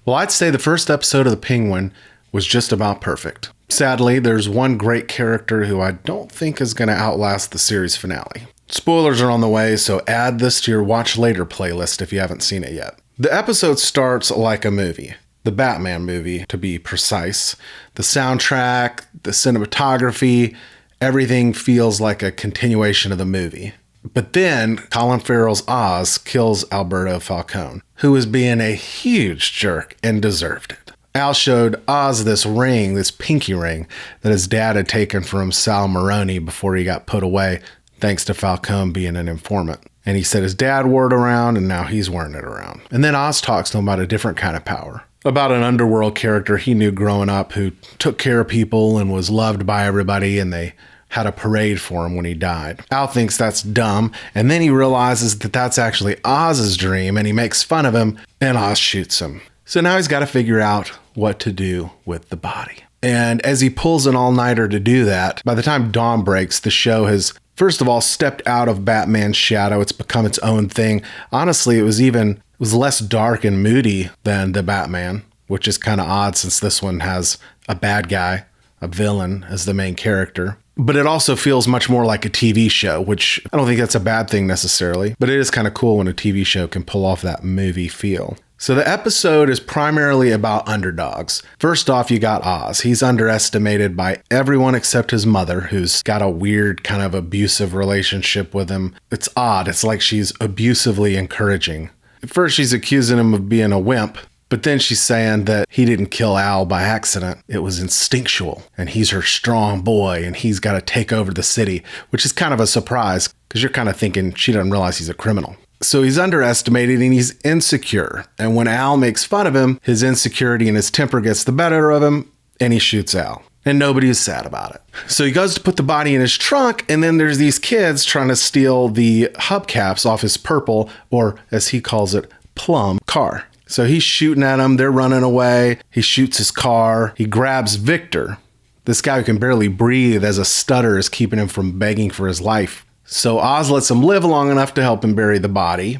Well, I'd say the first episode of The Penguin was just about perfect. Sadly, there's one great character who I don't think is going to outlast the series finale. Spoilers are on the way, so add this to your watch later playlist if you haven't seen it yet. The episode starts like a movie. The Batman movie, to be precise. The soundtrack, the cinematography, everything feels like a continuation of the movie. But then Colin Farrell's Oz kills Alberto Falcone, who was being a huge jerk and deserved it. Al showed Oz this ring, this pinky ring, that his dad had taken from Sal Maroni before he got put away, thanks to Falcone being an informant. And he said his dad wore it around, and now he's wearing it around. And then Oz talks to him about a different kind of power. About an underworld character he knew growing up who took care of people and was loved by everybody, and they had a parade for him when he died. Al thinks that's dumb, and then he realizes that that's actually Oz's dream, and he makes fun of him, and Oz shoots him. So now he's got to figure out what to do with the body. And as he pulls an all-nighter to do that, by the time dawn breaks, the show has, first of all, stepped out of Batman's shadow. It's become its own thing. Honestly, it was less dark and moody than the Batman, which is kind of odd since this one has a bad guy, a villain, as the main character. But it also feels much more like a TV show, which I don't think that's a bad thing necessarily, but it is kind of cool when a TV show can pull off that movie feel. So the episode is primarily about underdogs. First off, you got Oz. He's underestimated by everyone except his mother, who's got a weird kind of abusive relationship with him. It's odd. It's like she's abusively encouraging. At first, she's accusing him of being a wimp, but then she's saying that he didn't kill Al by accident. It was instinctual, and he's her strong boy, and he's got to take over the city, which is kind of a surprise because you're kind of thinking she doesn't realize he's a criminal. So he's underestimated and he's insecure. And when Al makes fun of him, his insecurity and his temper gets the better of him, and he shoots Al. And nobody is sad about it. So he goes to put the body in his trunk, and then there's these kids trying to steal the hubcaps off his purple, or as he calls it, plum car. So he's shooting at them. They're running away. He shoots his car. He grabs Victor, this guy who can barely breathe as a stutter is keeping him from begging for his life. So Oz lets him live long enough to help him bury the body.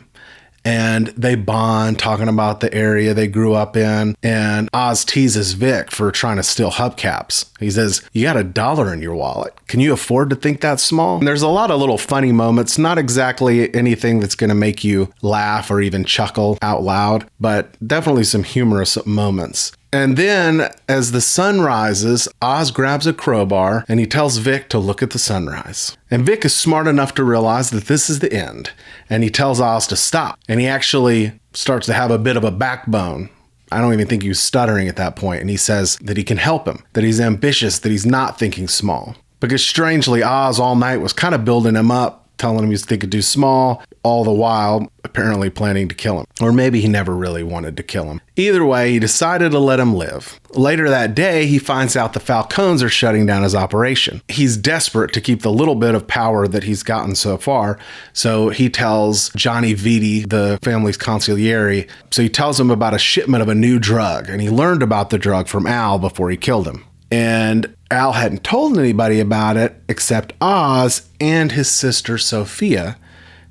And they bond, talking about the area they grew up in. And Oz teases Vic for trying to steal hubcaps. He says, "You got $1 in your wallet. Can you afford to think that small?" And there's a lot of little funny moments, not exactly anything that's going to make you laugh or even chuckle out loud, but definitely some humorous moments. And then, as the sun rises, Oz grabs a crowbar and he tells Vic to look at the sunrise. And Vic is smart enough to realize that this is the end. And he tells Oz to stop. And he actually starts to have a bit of a backbone. I don't even think he was stuttering at that point. And he says that he can help him, that he's ambitious, that he's not thinking small. Because strangely, Oz all night was kind of building him up, telling him he could do small, all the while apparently planning to kill him. Or maybe he never really wanted to kill him. Either way, he decided to let him live. Later that day, he finds out the Falcones are shutting down his operation. He's desperate to keep the little bit of power that he's gotten so far, so he tells Johnny Vitti, the family's consigliere, so he tells him about a shipment of a new drug, and he learned about the drug from Al before he killed him. And Al hadn't told anybody about it except Oz and his sister Sophia,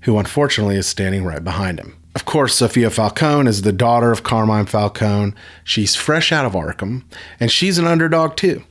who unfortunately is standing right behind him. Of course, Sophia Falcone is the daughter of Carmine Falcone. She's fresh out of Arkham, and she's an underdog too.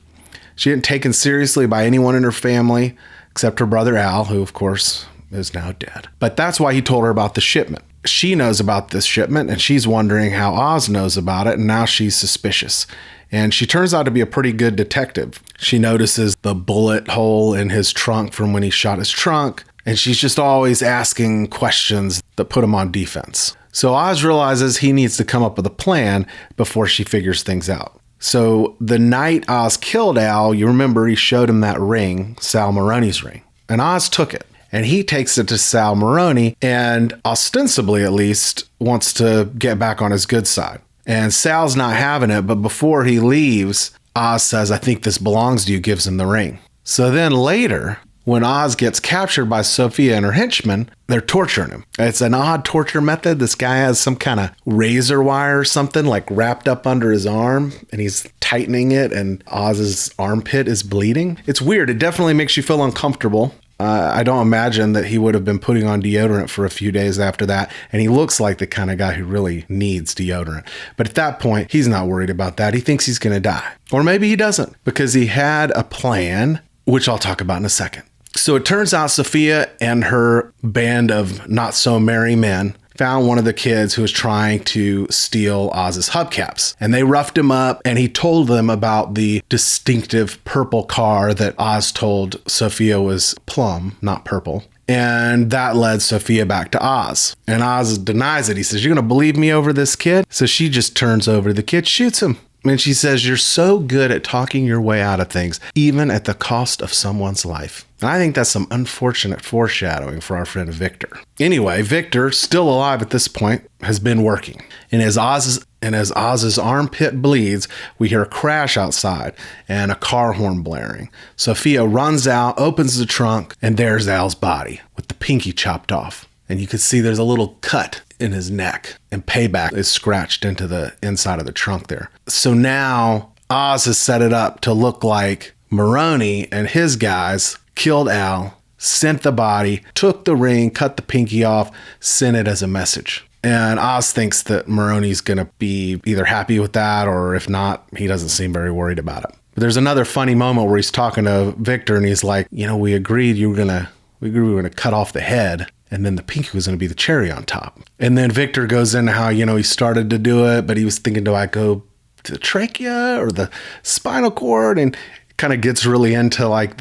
She isn't taken seriously by anyone in her family except her brother Al, who of course is now dead. But that's why he told her about the shipment. She knows about this shipment, and she's wondering how Oz knows about it, and now she's suspicious. And she turns out to be a pretty good detective. She notices the bullet hole in his trunk from when he shot his trunk, and she's just always asking questions that put him on defense. So Oz realizes he needs to come up with a plan before she figures things out. So the night Oz killed Al, you remember he showed him that ring, Sal Maroni's ring, and Oz took it. And he takes it to Sal Maroni and ostensibly at least wants to get back on his good side. And Sal's not having it, but before he leaves, Oz says, "I think this belongs to you," gives him the ring. So then later, when Oz gets captured by Sophia and her henchmen, they're torturing him. It's an odd torture method. This guy has some kind of razor wire or something like wrapped up under his arm, and he's tightening it, and Oz's armpit is bleeding. It's weird. It definitely makes you feel uncomfortable. I don't imagine that he would have been putting on deodorant for a few days after that. And he looks like the kind of guy who really needs deodorant. But at that point, he's not worried about that. He thinks he's going to die. Or maybe he doesn't, because he had a plan, which I'll talk about in a second. So it turns out Sophia and her band of not so merry men found one of the kids who was trying to steal Oz's hubcaps. And they roughed him up, and he told them about the distinctive purple car that Oz told Sophia was plum, not purple. And that led Sophia back to Oz. And Oz denies it. He says, "You're going to believe me over this kid?" So she just turns over to the kid, shoots him. And she says, "You're so good at talking your way out of things, even at the cost of someone's life." And I think that's some unfortunate foreshadowing for our friend Victor. Anyway, Victor, still alive at this point, has been working. And as Oz's armpit bleeds, we hear a crash outside and a car horn blaring. Sophia runs out, opens the trunk, and there's Al's body with the pinky chopped off. And you can see there's a little cut in his neck, and payback is scratched into the inside of the trunk there. So now Oz has set it up to look like Maroni and his guys killed Al, sent the body, took the ring, cut the pinky off, sent it as a message. And Oz thinks that Maroni's going to be either happy with that, or if not, he doesn't seem very worried about it. But there's another funny moment where he's talking to Victor and he's like, we agreed we were going to cut off the head, and then the pinky was going to be the cherry on top. And then Victor goes into how, he started to do it, but he was thinking, do I go to the trachea or the spinal cord? And kind of gets really into like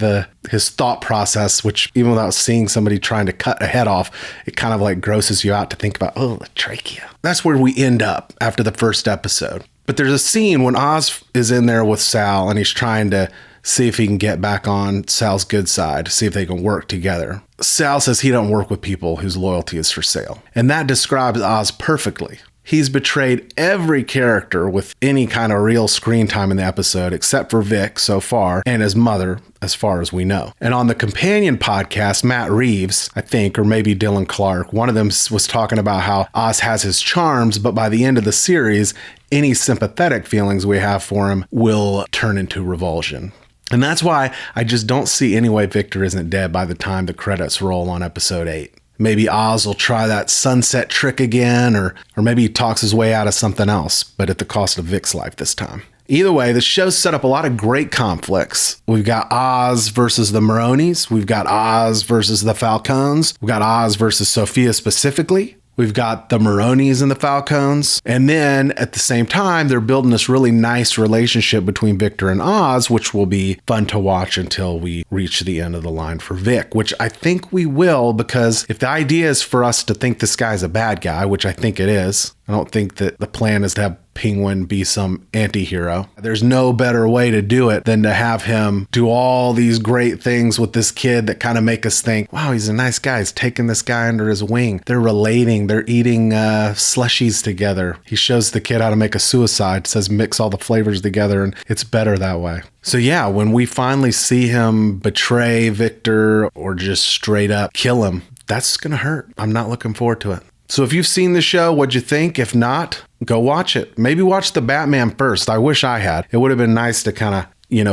his thought process, which even without seeing somebody trying to cut a head off, it kind of like grosses you out to think about, the trachea. That's where we end up after the first episode. But there's a scene when Oz is in there with Sal and he's trying to see if he can get back on Sal's good side, see if they can work together. Sal says he don't work with people whose loyalty is for sale. And that describes Oz perfectly. He's betrayed every character with any kind of real screen time in the episode, except for Vic so far, and his mother, as far as we know. And on the companion podcast, Matt Reeves, I think, or maybe Dylan Clark, one of them was talking about how Oz has his charms, but by the end of the series, any sympathetic feelings we have for him will turn into revulsion. And that's why I just don't see any way Victor isn't dead by the time the credits roll on episode 8. Maybe Oz will try that sunset trick again, or maybe he talks his way out of something else, but at the cost of Vic's life this time. Either way, the show's set up a lot of great conflicts. We've got Oz versus the Maronis. We've got Oz versus the Falcones. We've got Oz versus Sophia specifically. We've got the Maronis and the Falcones. And then at the same time, they're building this really nice relationship between Victor and Oz, which will be fun to watch until we reach the end of the line for Vic, which I think we will, because if the idea is for us to think this guy's a bad guy, which I think it is, I don't think that the plan is to have Penguin be some anti-hero. There's no better way to do it than to have him do all these great things with this kid that kind of make us think, wow, he's a nice guy. He's taking this guy under his wing. They're relating. They're eating slushies together. He shows the kid how to make a suicide, says mix all the flavors together, and it's better that way. So yeah, when we finally see him betray Victor or just straight up kill him, that's going to hurt. I'm not looking forward to it. So if you've seen the show, what'd you think? If not, go watch it. Maybe watch the Batman first. I wish I had. It would have been nice to kind of,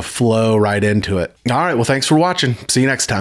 flow right into it. All right. Well, thanks for watching. See you next time.